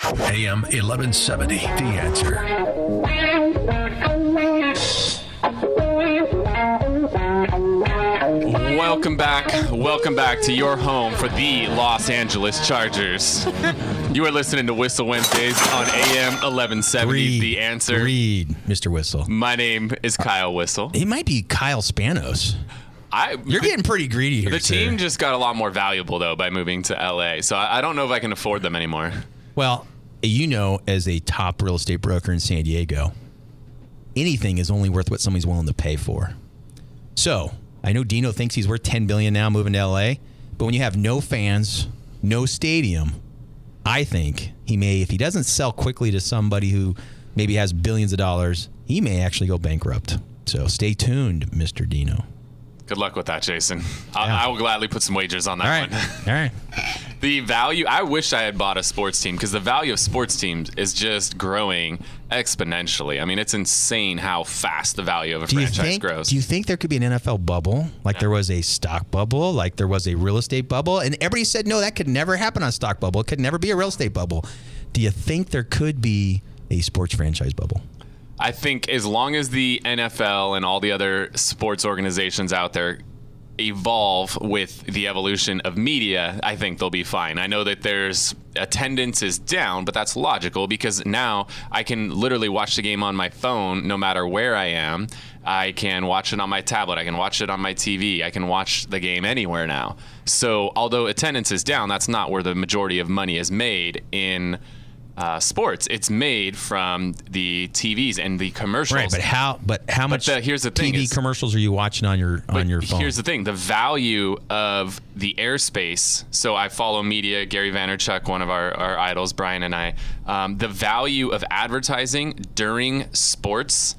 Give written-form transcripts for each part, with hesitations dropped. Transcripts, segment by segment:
AM 1170, The Answer. Welcome back to your home for the Los Angeles Chargers. You are listening to Whissel Wednesdays on AM 1170, The Answer. Read, Mr. Whissel. My name is Kyle Whissel. It might be Kyle Spanos. You're getting pretty greedy here. The team just got a lot more valuable, though, by moving to LA. So I don't know if I can afford them anymore. Well, as a top real estate broker in San Diego, anything is only worth what somebody's willing to pay for. So I know Dino thinks he's worth $10 billion now moving to LA, but when you have no fans, no stadium, I think he may, if he doesn't sell quickly to somebody who maybe has billions of dollars, he may actually go bankrupt. So stay tuned, Mr. Dino. Good luck with that, Jason. I will gladly put some wagers on that one. All right. The value, I wish I had bought a sports team because the value of sports teams is just growing exponentially. I mean, it's insane how fast the value of a franchise grows. Do you think there could be an NFL bubble? Like there was a stock bubble, like there was a real estate bubble? And everybody said, no, that could never happen on a stock bubble. It could never be a real estate bubble. Do you think there could be a sports franchise bubble? I think as long as the NFL and all the other sports organizations out there evolve with the evolution of media, I think they'll be fine. I know that there's attendance is down, but that's logical because now I can literally watch the game on my phone no matter where I am. I can watch it on my tablet. I can watch it on my TV. I can watch the game anywhere now. So although attendance is down, that's not where the majority of money is made in sports. It's made from the TVs and the commercials. Right, but how much here's the thing TV commercials are you watching on your phone? Here's the thing. The value of the airspace. So I follow media, Gary Vaynerchuk, one of our idols, Brian and I. The value of advertising during sports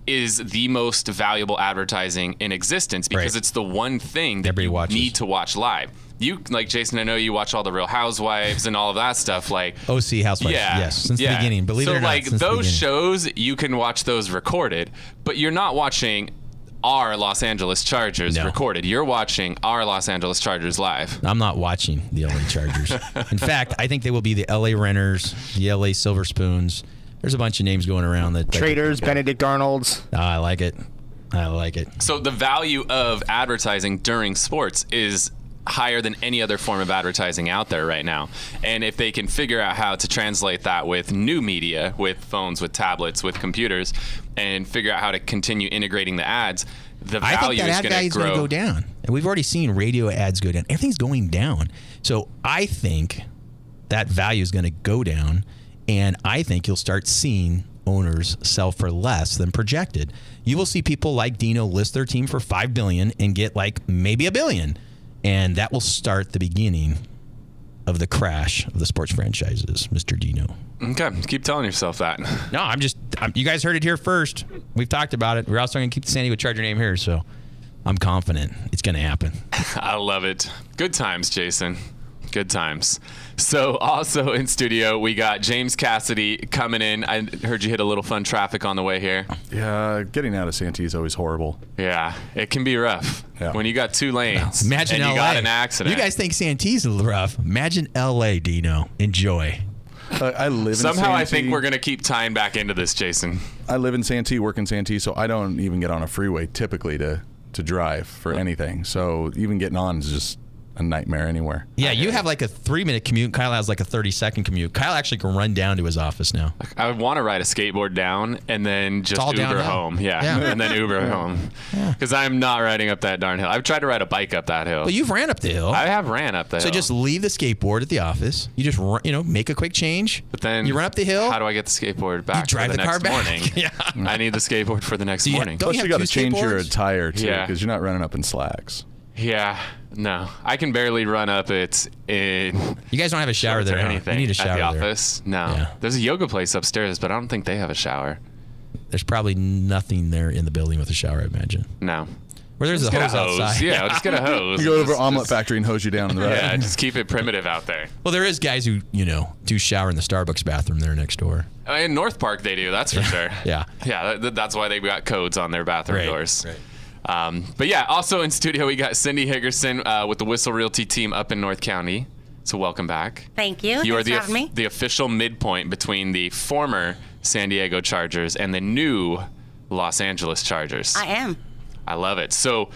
is the most valuable advertising in existence because it's the one thing that you need to watch live. You, like Jason, I know you watch all the Real Housewives and all of that stuff. Like OC Housewives, yes, since the beginning. Believe it or not, so those shows, you can watch those recorded, but you're not watching our Los Angeles Chargers recorded. You're watching our Los Angeles Chargers live. I'm not watching the LA Chargers. In fact, I think they will be the LA Renters, the LA Silver Spoons. There's a bunch of names going around that Traders, Benedict Arnolds. I like it. So the value of advertising during sports is higher than any other form of advertising out there right now. And if they can figure out how to translate that with new media, with phones, with tablets, with computers, and figure out how to continue integrating the ads, the value is going to grow. Go down. And we've already seen radio ads go down. Everything's going down. So I think that value is going to go down, and I think you'll start seeing owners sell for less than projected. You will see people like Dino list their team for $5 billion and get like maybe $1 billion. And that will start the beginning of the crash of the sports franchises, Mr. Dino. Okay, keep telling yourself that. No, you guys heard it here first. We've talked about it. We're also going to keep the San Diego Charger name here, so I'm confident it's going to happen. I love it. Good times, Jason. Good times. So also in studio, we got James Cassady coming in. I heard you hit a little fun traffic on the way here. Yeah, getting out of Santee is always horrible. Yeah, it can be rough when you got two lanes. Imagine and LA. You got an accident. You guys think Santee's rough. Imagine LA, Dino. Enjoy. I live in Somehow Santee. I think we're going to keep tying back into this, Jason. I live in Santee, work in Santee, so I don't even get on a freeway typically to drive for anything. So even getting on is just a nightmare anywhere. Yeah, you have like a 3-minute commute. Kyle has like a 30-second commute. Kyle actually can run down to his office now. I would want to ride a skateboard down and then just Uber home. Yeah, and then Uber home. Because I'm not riding up that darn hill. I've tried to ride a bike up that hill. Well, you've ran up the hill. I have ran up the hill. So just leave the skateboard at the office. You just make a quick change. But then you run up the hill. How do I get the skateboard back? You drive for the car next back. Morning? Yeah. I need the skateboard for the next morning. Plus you got to change your skateboards? attire too, because you're not running up in slacks. Yeah, no. I can barely run up it in... You guys don't have a shower there, anything. You need a shower at the office? No. Yeah. There's a yoga place upstairs, but I don't think they have a shower. There's probably nothing there in the building with a shower, I imagine. No. Where there's a hose outside. Yeah, just get a hose. You go to the omelet factory and hose you down in the road. Yeah, just keep it primitive out there. Well, there is guys who, do shower in the Starbucks bathroom there next door. In North Park, they do, that's for sure. Yeah. Yeah, that's why they've got codes on their bathroom doors. Right. But yeah, also in studio, we got Cyndy Higgerson with the Whissel Realty team up in North County. So welcome back. Thank you. You Thanks are for having me. the official midpoint between the former San Diego Chargers and the new Los Angeles Chargers. I am. I love it. So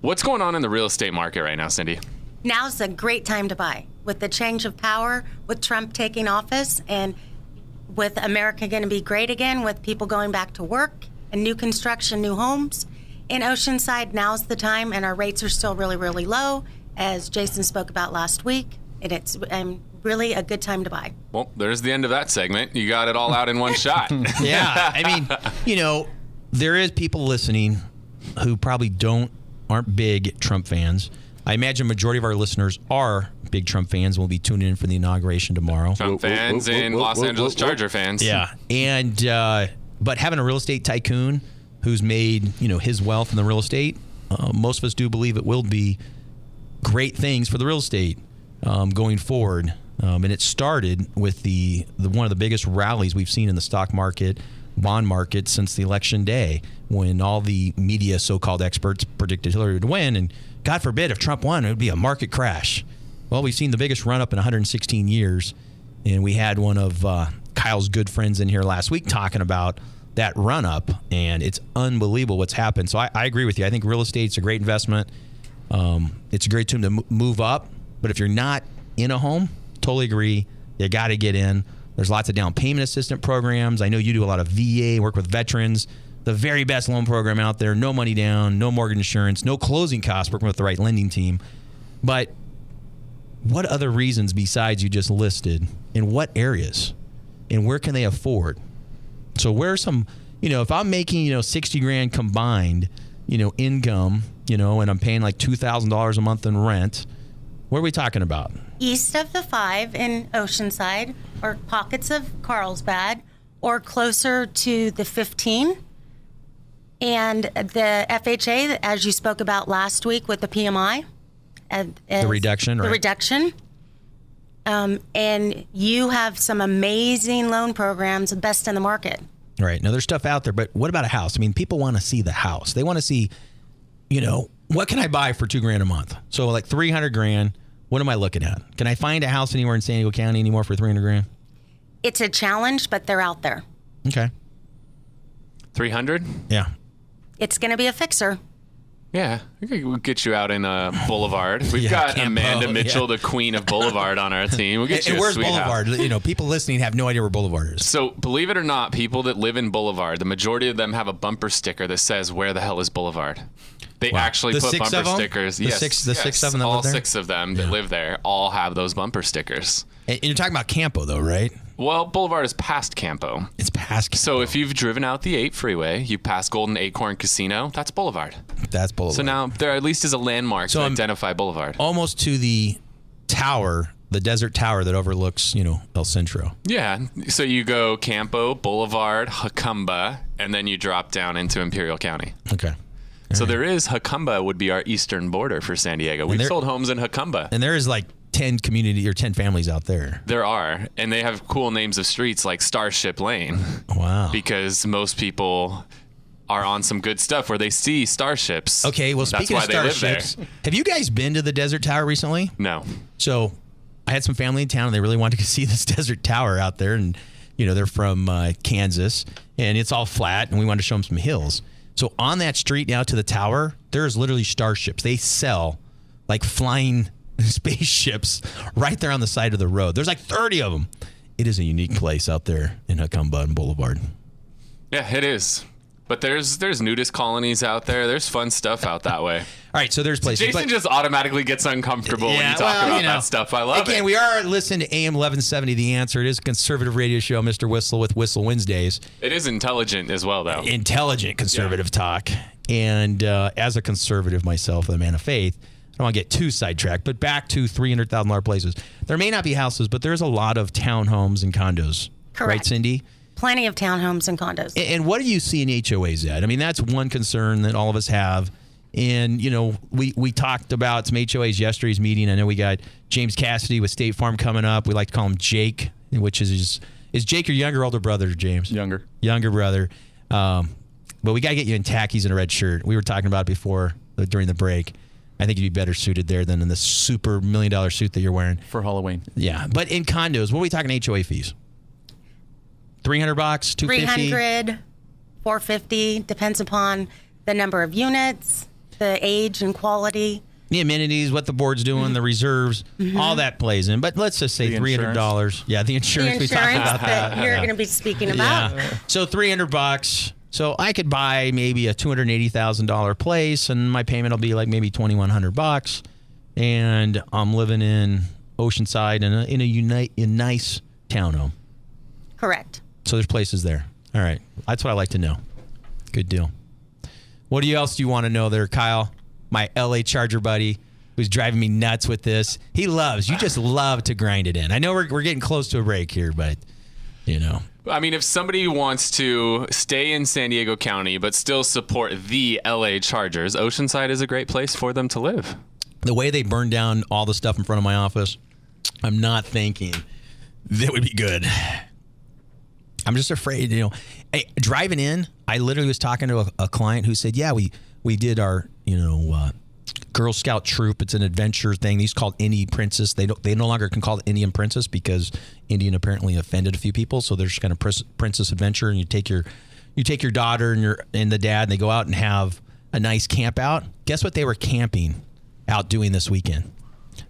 what's going on in the real estate market right now, Cyndy? Now's a great time to buy. With the change of power, with Trump taking office, and with America going to be great again, with people going back to work and new construction, new homes. In Oceanside, now's the time, and our rates are still really, really low, as Jason spoke about last week. And it's really a good time to buy. Well, there's the end of that segment. You got it all out in one shot. Yeah. I mean, there is people listening who probably aren't big Trump fans. I imagine a majority of our listeners are big Trump fans and will be tuning in for the inauguration tomorrow. Trump fans and Los Angeles Charger fans. Yeah. And but having a real estate tycoon who's made, his wealth in the real estate, most of us do believe it will be great things for the real estate going forward. And it started with the one of the biggest rallies we've seen in the stock market, bond market since the election day, when all the media so-called experts predicted Hillary would win. And God forbid if Trump won, it would be a market crash. Well, we've seen the biggest run-up in 116 years. And we had one of Kyle's good friends in here last week talking about that run-up. And it's unbelievable what's happened. So I agree with you. I think real estate's a great investment. It's a great time to move up. But if you're not in a home, totally agree. You got to get in. There's lots of down payment assistant programs. I know you do a lot of VA, work with veterans. The very best loan program out there. No money down, no mortgage insurance, no closing costs, working with the right lending team. But what other reasons besides you just listed? In what areas? And where can they afford? So where are some, if I'm making, 60 grand combined, income, and I'm paying like $2,000 a month in rent, what are we talking about? East of the 5 in Oceanside, or pockets of Carlsbad, or closer to the 15. And the FHA, as you spoke about last week with the PMI. The reduction, right? The reduction. And you have some amazing loan programs, the best in the market. Right. Now, there's stuff out there, but what about a house? I mean, people want to see the house. They want to see, what can I buy for $2,000 a month? So like 300 grand. What am I looking at? Can I find a house anywhere in San Diego County anymore for 300 grand? It's a challenge, but they're out there. Okay. 300? Yeah. It's going to be a fixer. Yeah, we'll get you out in Boulevard. We've got Campo, Amanda Mitchell, the queen of Boulevard, on our team. We'll get you and a where's sweet Boulevard? house. People listening have no idea where Boulevard is. So believe it or not, people that live in Boulevard, the majority of them have a bumper sticker that says, "Where the hell is Boulevard?" They actually The put 6 bumper of them? stickers. The Yes, six yes, of them that all live there? 6 of them that live there all have those bumper stickers. And you're talking about Campo, though, right? Well, Boulevard is past Campo. It's past Campo. So if you've driven out the 8 freeway, you pass Golden Acorn Casino, that's Boulevard. That's Boulevard. So now there at least is a landmark to I'm identify Boulevard. almost to the tower, the desert tower that overlooks, El Centro. Yeah. So you go Campo, Boulevard, Jacumba, and then you drop down into Imperial County. Okay. So there is Jacumba would be our eastern border for San Diego. We've sold homes in Jacumba. And there is like 10 community or 10 families out there. There are. And they have cool names of streets like Starship Lane. Wow. Because most people are on some good stuff where they see starships. Okay, well, That's speaking why of they live starships, there. have you guys been to the desert tower recently? No. So I had some family in town and they really wanted to see this desert tower out there. And, they're from Kansas and it's all flat and we wanted to show them some hills. So on that street now to the tower, there's literally starships. They sell like flying spaceships right there on the side of the road. There's like 30 of them. It is a unique place out there in Jacumba and Boulevard. Yeah, it is. But there's nudist colonies out there. There's fun stuff out that way. All right, so there's places. Jason just automatically gets uncomfortable when you talk about that stuff. I love it. Again, we are listening to AM 1170, The Answer. It is a conservative radio show, Mr. Whissel with Whissel Wednesdays. It is intelligent as well, though. Intelligent conservative talk. And as a conservative myself, a man of faith, I don't want to get too sidetracked, but back to $300,000 places. There may not be houses, but there's a lot of townhomes and condos. Correct. Right, Cindy? Plenty of townhomes and condos. And what do you see in HOAs at? I mean, that's one concern that all of us have. And, we talked about some HOAs yesterday's meeting. I know we got James Cassady with State Farm coming up. We like to call him Jake, which is Jake your younger or older brother, James? Younger. Younger brother. But we got to get you in tackies and a red shirt. We were talking about it before, during the break. I think you'd be better suited there than in the super $1 million suit that you're wearing. For Halloween. Yeah. But in condos, what are we talking HOA fees? $300, $250? $300, $450, depends upon the number of units, the age and quality. The amenities, what the board's doing, the reserves, all that plays in. But let's just say The $300. Yeah, the insurance. The We talked insurance about that. you're going to be speaking about. Yeah. So $300. So I could buy maybe a $280,000 place, and my payment will be like maybe $2,100. And I'm living in Oceanside in a nice townhome. Correct. So there's places there. All right, that's what I like to know. Good deal. What else do you want to know there, Kyle? My LA Charger buddy, who's driving me nuts with this. You just love to grind it in. I know we're getting close to a break here, but I mean, if somebody wants to stay in San Diego County but still support the LA Chargers, Oceanside is a great place for them to live. The way they burned down all the stuff in front of my office, I'm not thinking that would be good. I'm just afraid, Hey, driving in, I literally was talking to a client who said, yeah, we did our, Girl Scout troop. It's an adventure thing. These called Indian Princess. They no longer can call it Indian Princess because Indian apparently offended a few people. So they're just kind of Princess Adventure, and you take your daughter and the dad, and they go out and have a nice camp out. Guess what they were camping out doing this weekend?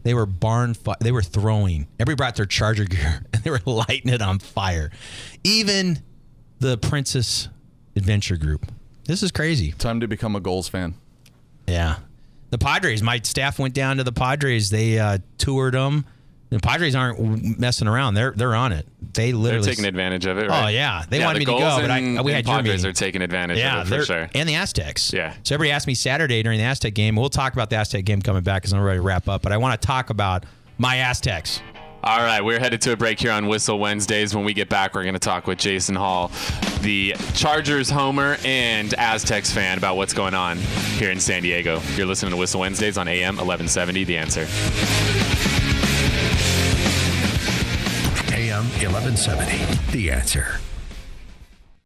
They were they were throwing. Everybody brought their Charger gear, and they were lighting it on fire. Even the Princess Adventure group. This is crazy. Time to become a Goals fan. Yeah. The Padres, my staff went down to the Padres. They toured them. The Padres aren't messing around. They're on it. They're taking advantage of it, right? Oh, yeah. They wanted me to go, but we had your Padres meeting. are taking advantage of it for sure. And the Aztecs. Yeah. So everybody asked me Saturday during the Aztec game. We'll talk about the Aztec game coming back because I'm ready to wrap up. But I want to talk about my Aztecs. All right, we're headed to a break here on Whissel Wednesdays. When we get back, we're going to talk with Jason Hall, the Chargers homer and Aztecs fan, about what's going on here in San Diego. You're listening to Whissel Wednesdays on AM 1170, The Answer. AM 1170, The Answer.